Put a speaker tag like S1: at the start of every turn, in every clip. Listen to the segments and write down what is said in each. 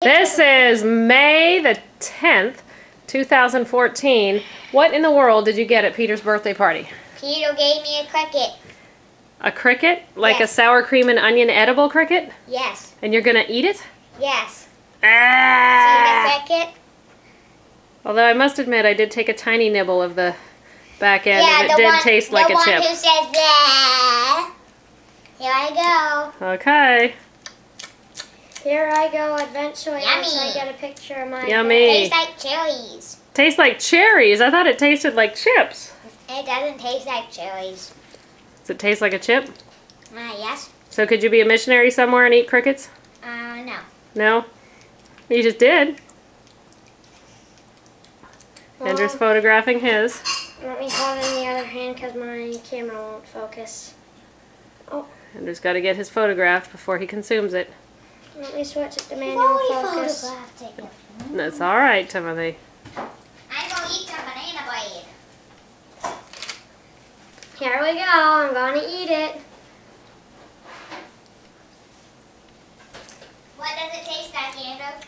S1: This is May the 10th, 2014. What in the world did you get at Peter's birthday party?
S2: Peter gave me a cricket.
S1: A cricket? Like
S2: Yes.
S1: a sour cream and onion edible cricket?
S2: Yes.
S1: And you're gonna eat it?
S2: Yes.
S1: Ah!
S2: See the cricket?
S1: Although I must admit, I did take a tiny nibble of the back end,
S2: Yeah,
S1: and it did taste like a chip.
S2: The one who says that. Here I go.
S1: Okay.
S3: Here I go, eventually,
S2: Yummy.
S3: once I get a picture of my
S1: Yummy.
S2: Tastes like cherries.
S1: Tastes like cherries. I thought it tasted like chips.
S2: It doesn't taste like cherries.
S1: Does it taste like a chip?
S2: Yes.
S1: So could you be a missionary somewhere and eat crickets?
S2: No.
S1: No? You just did.
S3: Well,
S1: Andrew's photographing his.
S3: Let me hold it in the other hand because my camera won't focus.
S1: Andrew's got to get his photographed before he consumes it.
S3: Let me switch it to manual focus.
S2: photographed it.
S1: That's all right, Timothy.
S2: I'm going to eat some banana bread.
S3: Here we go, I'm going to eat it.
S2: What does it taste like, Andrew?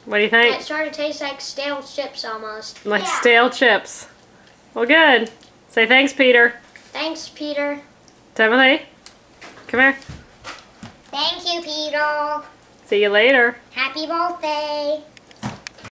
S1: What do you think?
S3: It sort of tastes like stale chips almost.
S1: Like
S2: Yeah.
S1: stale chips. Well, good. Say thanks, Peter.
S3: Thanks, Peter.
S1: Timothy, come here.
S2: Thank you, Peter.
S1: See you later.
S2: Happy birthday.